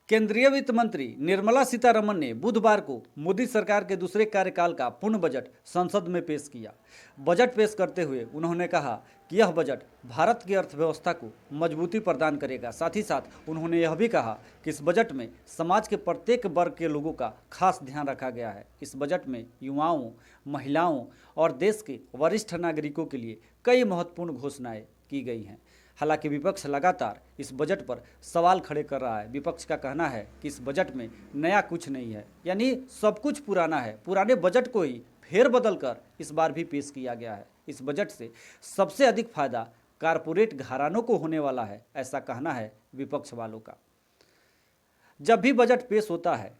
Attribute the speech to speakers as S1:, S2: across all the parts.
S1: केंद्रीय वित्त मंत्री निर्मला सीतारमण ने बुधवार को मोदी सरकार के दूसरे कार्यकाल का पूर्ण बजट संसद में पेश किया। बजट पेश करते हुए उन्होंने कहा कि यह बजट भारत की अर्थव्यवस्था को मजबूती प्रदान करेगा। साथ ही साथ उन्होंने यह भी कहा कि इस बजट में समाज के प्रत्येक वर्ग के लोगों का खास ध्यान रखा गया है। इस बजट में युवाओं, महिलाओं और देश के वरिष्ठ नागरिकों के लिए कई महत्वपूर्ण घोषणाएं की गई हैं। हालांकि विपक्ष लगातार इस बजट पर सवाल खड़े कर रहा है। विपक्ष का कहना है कि इस बजट में नया कुछ नहीं है, यानी सब कुछ पुराना है। पुराने बजट को ही फेरबदल कर इस बार भी पेश किया गया है। इस बजट से सबसे अधिक फायदा कारपोरेट घरानों को होने वाला है, ऐसा कहना है विपक्ष वालों का। जब भी बजट पेश होता है,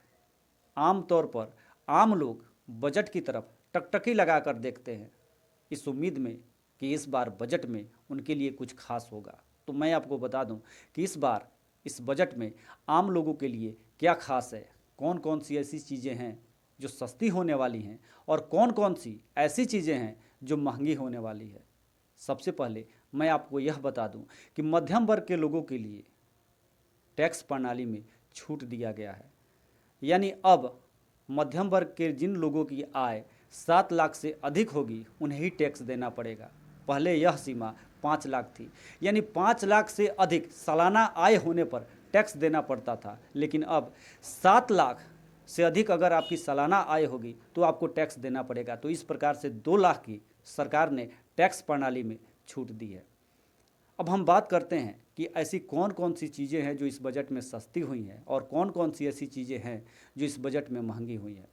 S1: आमतौर पर आम लोग बजट की तरफ टकटकी लगाकर देखते हैं, इस उम्मीद में कि इस बार बजट में उनके लिए कुछ खास होगा। तो मैं आपको बता दूं कि इस बार इस बजट में आम लोगों के लिए क्या खास है, कौन कौन सी ऐसी चीज़ें हैं जो सस्ती होने वाली हैं और कौन कौन सी ऐसी चीज़ें हैं जो महंगी होने वाली है। सबसे पहले मैं आपको यह बता दूं कि मध्यम वर्ग के लोगों के लिए टैक्स प्रणाली में छूट दिया गया है। यानी अब मध्यम वर्ग के जिन लोगों की आय 7 लाख से अधिक होगी, उन्हें ही टैक्स देना पड़ेगा। पहले यह सीमा 5 लाख थी, यानी 5 लाख से अधिक सालाना आय होने पर टैक्स देना पड़ता था। लेकिन अब 7 लाख से अधिक अगर आपकी सालाना आय होगी तो आपको टैक्स देना पड़ेगा। तो इस प्रकार से 2 लाख की सरकार ने टैक्स प्रणाली में छूट दी है। अब हम बात करते हैं कि ऐसी कौन कौन सी चीज़ें हैं जो इस बजट में सस्ती हुई हैं और कौन कौन सी ऐसी चीज़ें हैं जो इस बजट में महंगी हुई हैं।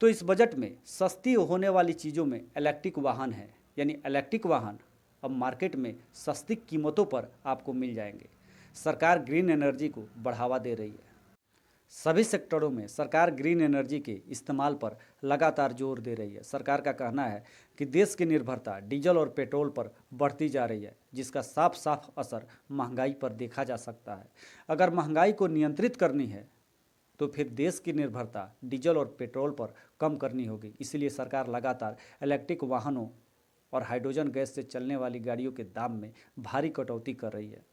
S1: तो इस बजट में सस्ती होने वाली चीज़ों में इलेक्ट्रिक वाहन है, यानी इलेक्ट्रिक वाहन अब मार्केट में सस्ती कीमतों पर आपको मिल जाएंगे। सरकार ग्रीन एनर्जी को बढ़ावा दे रही है। सभी सेक्टरों में सरकार ग्रीन एनर्जी के इस्तेमाल पर लगातार जोर दे रही है। सरकार का कहना है कि देश की निर्भरता डीजल और पेट्रोल पर बढ़ती जा रही है, जिसका साफ साफ असर महंगाई पर देखा जा सकता है। अगर महंगाई को नियंत्रित करनी है तो फिर देश की निर्भरता डीजल और पेट्रोल पर कम करनी होगी। इसलिए सरकार लगातार इलेक्ट्रिक वाहनों और हाइड्रोजन गैस से चलने वाली गाड़ियों के दाम में भारी कटौती कर रही है।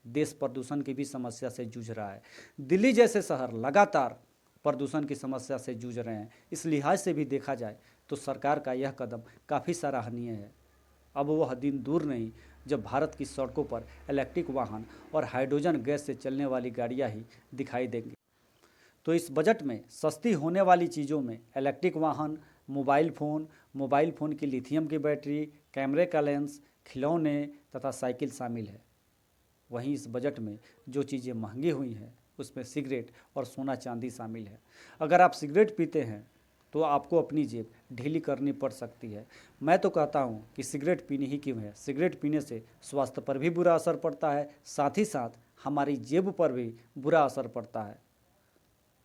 S1: देश प्रदूषण की भी समस्या से जूझ रहा है। दिल्ली जैसे शहर लगातार प्रदूषण की समस्या से जूझ रहे हैं। इस लिहाज से भी देखा जाए तो सरकार का यह कदम काफ़ी सराहनीय है। अब वह दिन दूर नहीं जब भारत की सड़कों पर इलेक्ट्रिक वाहन और हाइड्रोजन गैस से चलने वाली गाड़ियाँ ही दिखाई देंगी। तो इस बजट में सस्ती होने वाली चीज़ों में इलेक्ट्रिक वाहन, मोबाइल फ़ोन की लिथियम की बैटरी, कैमरे का लेंस, खिलौने तथा साइकिल शामिल है। वहीं इस बजट में जो चीज़ें महंगी हुई हैं उसमें सिगरेट और सोना चांदी शामिल है। अगर आप सिगरेट पीते हैं तो आपको अपनी जेब ढीली करनी पड़ सकती है। मैं तो कहता हूँ कि सिगरेट पीनी ही क्यों है। सिगरेट पीने से स्वास्थ्य पर भी बुरा असर पड़ता है, साथ ही साथ हमारी जेब पर भी बुरा असर पड़ता है।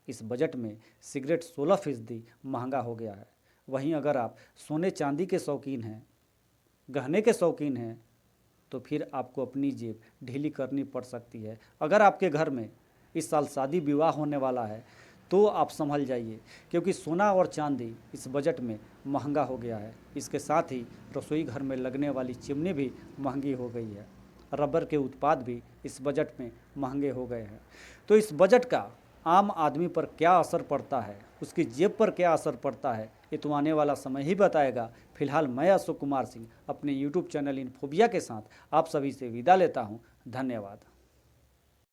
S1: इस बजट में सिगरेट 16% महंगा हो गया है। वहीं अगर आप सोने चांदी के शौकीन हैं, गहने के शौकीन हैं, तो फिर आपको अपनी जेब ढीली करनी पड़ सकती है। अगर आपके घर में इस साल शादी विवाह होने वाला है तो आप संभल जाइए, क्योंकि सोना और चांदी इस बजट में महंगा हो गया है। इसके साथ ही रसोई घर में लगने वाली चिमनी भी महंगी हो गई है। रबर के उत्पाद भी इस बजट में महंगे हो गए हैं। तो इस बजट का आम आदमी पर क्या असर पड़ता है, उसकी जेब पर क्या असर पड़ता है, ये तो आने वाला समय ही बताएगा। फिलहाल मैं अशोक कुमार सिंह अपने YouTube चैनल इन्फोबिया के साथ आप सभी से विदा लेता हूँ। धन्यवाद।